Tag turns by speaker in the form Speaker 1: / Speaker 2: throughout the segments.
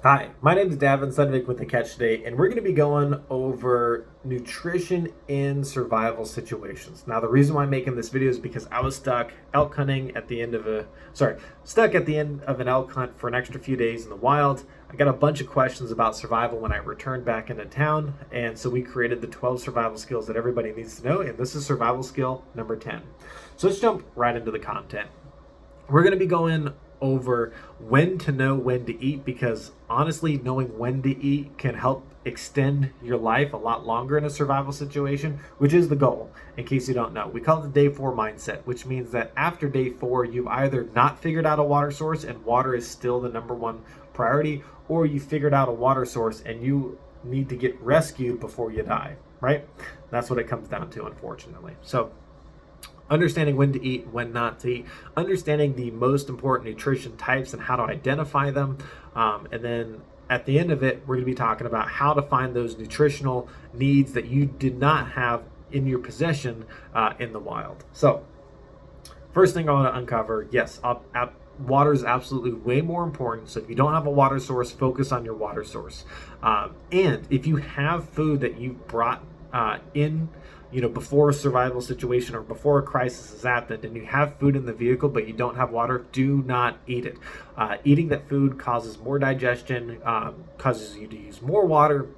Speaker 1: Hi, my name is Davin Sudvik with The Catch today, and we're going to be going over nutrition in survival situations. Now, the reason why I'm making this video is because I was stuck elk hunting at the end of stuck at the end of an elk hunt for an extra few days in the wild. I got a bunch of questions about survival when I returned back into town, and so we created the 12 survival skills that everybody needs to know, and this is survival skill number 10. So let's jump right into the content. We're going to be going over when to know when to eat because honestly, knowing when to eat can help extend your life a lot longer in a survival situation, which is the goal. In case you don't know, we call it the day 4 mindset, which means that after day 4, you've either not figured out a water source and water is still the number one priority, or you figured out a water source and you need to get rescued before you die, right? That's what it comes down to, unfortunately. So, understanding when to eat, when not to eat, understanding the most important nutrition types and how to identify them. And then at the end of it, we're going to be talking about how to find those nutritional needs that you did not have in your possession in the wild. So, first thing I want to uncover, yes, water is absolutely way more important. So if you don't have a water source, focus on your water source. And if you have food that you brought in, before a survival situation or before a crisis has happened, and you have food in the vehicle but you don't have water, do not eat it. Eating that food causes more digestion, causes you to use more water,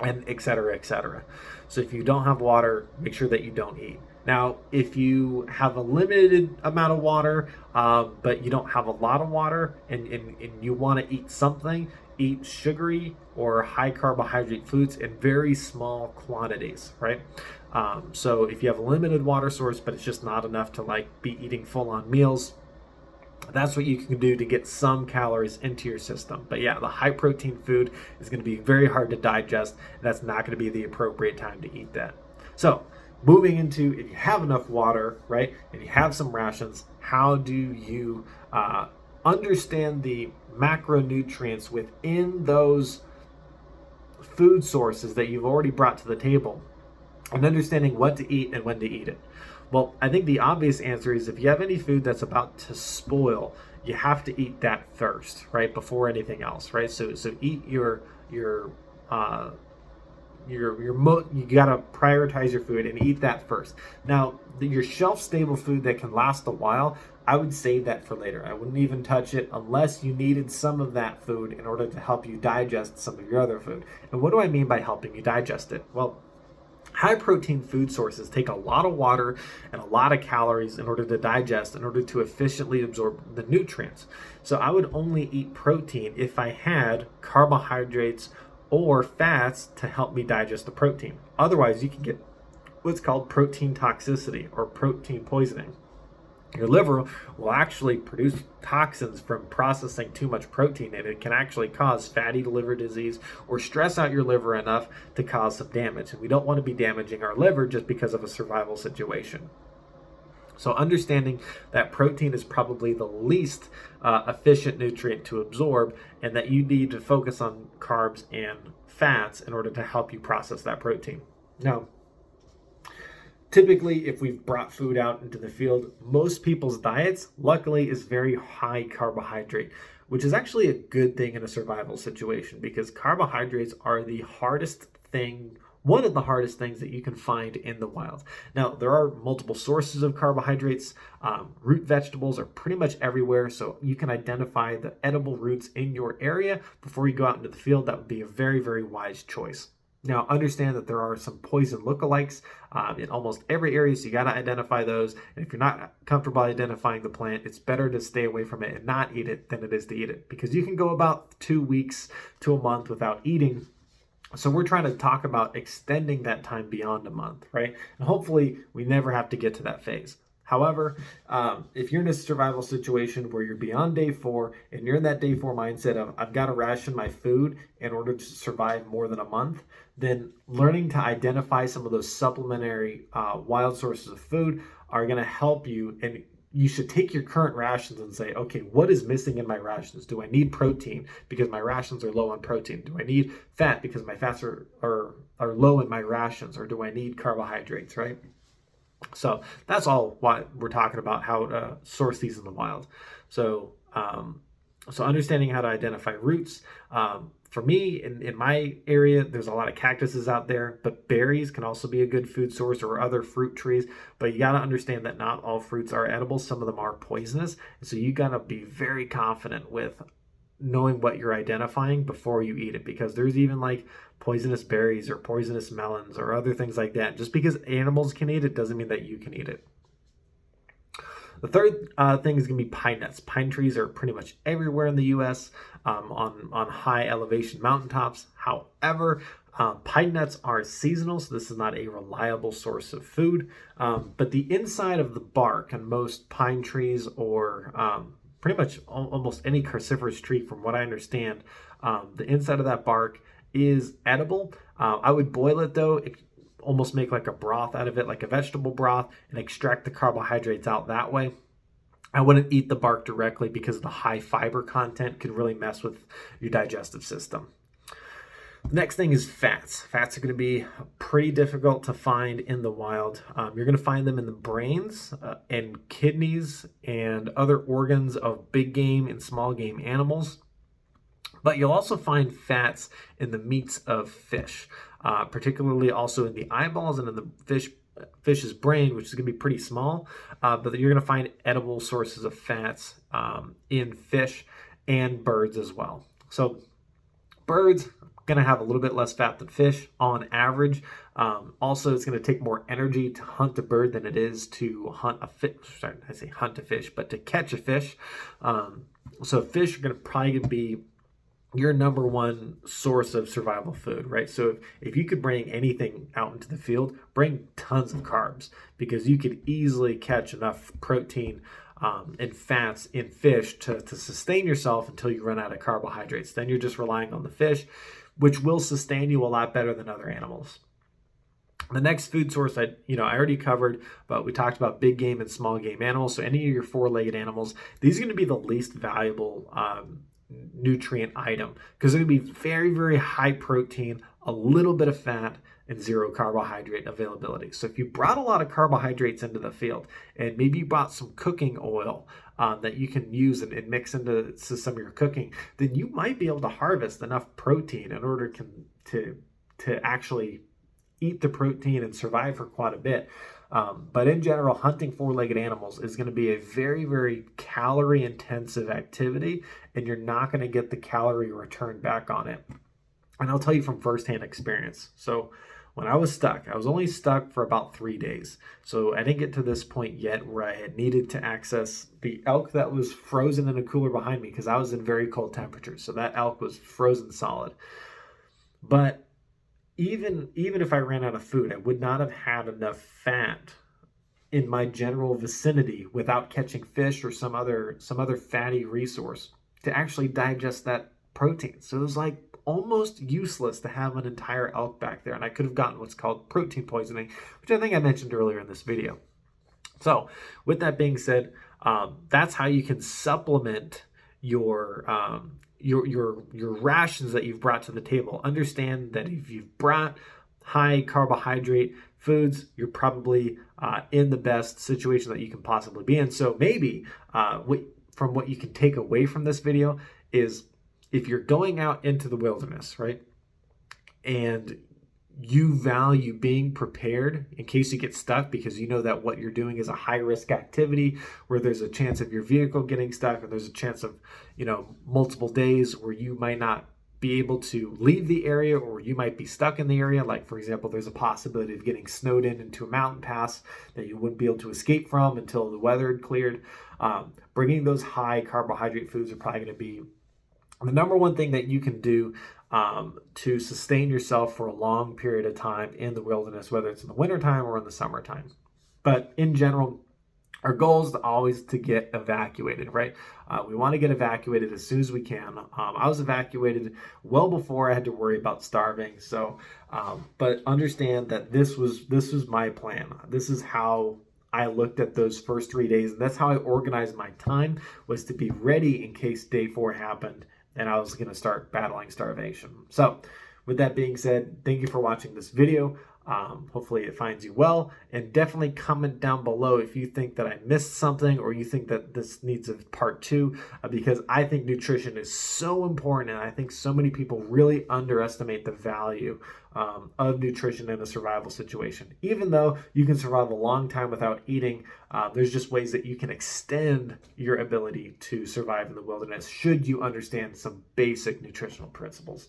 Speaker 1: and et cetera, et cetera. So if you don't have water, make sure that you don't eat. Now, if you have a limited amount of water, but you don't have a lot of water and you want to eat something, eat sugary or high carbohydrate foods in very small quantities, right? So if you have a limited water source, but it's just not enough to like be eating full on meals, that's what you can do to get some calories into your system. But yeah, the high protein food is going to be very hard to digest, and that's not going to be the appropriate time to eat that. So, moving into if you have enough water, right, and you have some rations, how do you understand the macronutrients within those food sources that you've already brought to the table and understanding what to eat and when to eat it? Well, I think the obvious answer is if you have any food that's about to spoil, you have to eat that first, right? Before anything else, right? So eat your uh you gotta prioritize your food and eat that first. Now, your shelf stable food that can last a while, I would save that for later. I wouldn't even touch it unless you needed some of that food in order to help you digest some of your other food. And what do I mean by helping you digest it? Well, high protein food sources take a lot of water and a lot of calories in order to digest, in order to efficiently absorb the nutrients. So I would only eat protein if I had carbohydrates or fats to help me digest the protein. Otherwise, you can get what's called protein toxicity or protein poisoning. Your liver will actually produce toxins from processing too much protein, and it can actually cause fatty liver disease or stress out your liver enough to cause some damage. And we don't want to be damaging our liver just because of a survival situation. So, understanding that protein is probably the least efficient nutrient to absorb, and that you need to focus on carbs and fats in order to help you process that protein. Now, typically, if we've brought food out into the field, most people's diets, luckily, is very high carbohydrate, which is actually a good thing in a survival situation because carbohydrates are the hardest thing, one of the hardest things that you can find in the wild. Now, there are multiple sources of carbohydrates. Root vegetables are pretty much everywhere, so you can identify the edible roots in your area before you go out into the field. That would be a very, very wise choice. Now, understand that there are some poison lookalikes in almost every area, so you got to identify those. And if you're not comfortable identifying the plant, it's better to stay away from it and not eat it than it is to eat it, because you can go about 2 weeks to a month without eating. So we're trying to talk about extending that time beyond a month, right? And hopefully we never have to get to that phase. However, if you're in a survival situation where you're beyond day 4 and you're in that day 4 mindset of I've got to ration my food in order to survive more than a month, then learning to identify some of those supplementary wild sources of food are going to help you. And you should take your current rations and say, okay, what is missing in my rations? Do I need protein because my rations are low on protein? Do I need fat because my fats are low in my rations? Or do I need carbohydrates, right? So that's all what we're talking about, how to source these in the wild. So So understanding how to identify roots. For me, in my area, there's a lot of cactuses out there, but berries can also be a good food source, or other fruit trees. But you got to understand that not all fruits are edible. Some of them are poisonous. And so you got to be very confident with knowing what you're identifying before you eat it, because there's even like poisonous berries or poisonous melons or other things like that. Just because animals can eat it doesn't mean that you can eat it. The third thing is going to be pine nuts. Pine trees are pretty much everywhere in the U.S. On high elevation mountaintops. However, pine nuts are seasonal, so this is not a reliable source of food. But the inside of the bark on most pine trees, or pretty much almost any cruciferous tree, from what I understand, the inside of that bark is edible. I would boil it though. Almost make like a broth out of it, like a vegetable broth, and extract the carbohydrates out that way. I wouldn't eat the bark directly because the high fiber content could really mess with your digestive system. The next thing is fats. Fats are going to be pretty difficult to find in the wild. You're going to find them in the brains and kidneys and other organs of big game and small game animals. But you'll also find fats in the meats of fish, particularly also in the eyeballs and in the fish's brain, which is going to be pretty small. But you're going to find edible sources of fats in fish and birds as well. So birds going to have a little bit less fat than fish on average. Also, it's going to take more energy to hunt a bird than it is to hunt a fish. Sorry, I say hunt a fish, but to catch a fish. So fish are going to probably be your number one source of survival food, right? So if you could bring anything out into the field, bring tons of carbs, because you could easily catch enough protein and fats in fish to sustain yourself until you run out of carbohydrates. Then you're just relying on the fish, which will sustain you a lot better than other animals. The next food source I already covered, but we talked about big game and small game animals. So any of your four-legged animals, these are going to be the least valuable nutrient item, because they're going to be very, very high protein, a little bit of fat, and zero carbohydrate availability. So if you brought a lot of carbohydrates into the field, and maybe you brought some cooking oil that you can use and mix into some of your cooking, then you might be able to harvest enough protein in order to actually eat the protein and survive for quite a bit. But in general, hunting four-legged animals is going to be a very, very calorie-intensive activity, and you're not going to get the calorie return back on it. And I'll tell you from firsthand experience. So when I was stuck, I was only stuck for about 3 days. So I didn't get to this point yet where I had needed to access the elk that was frozen in a cooler behind me, because I was in very cold temperatures. So that elk was frozen solid. But even if I ran out of food, I would not have had enough fat in my general vicinity without catching fish or some other fatty resource to actually digest that protein. So it was like almost useless to have an entire elk back there, and I could have gotten what's called protein poisoning, which I think I mentioned earlier in this video. So with that being said, that's how you can supplement your rations that you've brought to the table. Understand that if you've brought high carbohydrate foods, you're probably in the best situation that you can possibly be in. So maybe from what you can take away from this video is, if you're going out into the wilderness, right, and you value being prepared in case you get stuck, because you know that what you're doing is a high risk activity where there's a chance of your vehicle getting stuck, and there's a chance of multiple days where you might not be able to leave the area, or you might be stuck in the area. Like, for example, there's a possibility of getting snowed in into a mountain pass that you wouldn't be able to escape from until the weather had cleared. Bringing those high carbohydrate foods are probably going to be the number one thing that you can do to sustain yourself for a long period of time in the wilderness, whether it's in the wintertime or in the summertime. But in general, our goal is always to get evacuated, right? We want to get evacuated as soon as we can. I was evacuated well before I had to worry about starving. So, but understand that this was my plan. This is how I looked at those first 3 days. And that's how I organized my time, was to be ready in case day 4 happened and I was going to start battling starvation. So with that being said, thank you for watching this video. Hopefully it finds you well, and definitely comment down below if you think that I missed something or you think that this needs a part two, because I think nutrition is so important, and I think so many people really underestimate the value of nutrition in a survival situation. Even though you can survive a long time without eating, there's just ways that you can extend your ability to survive in the wilderness should you understand some basic nutritional principles.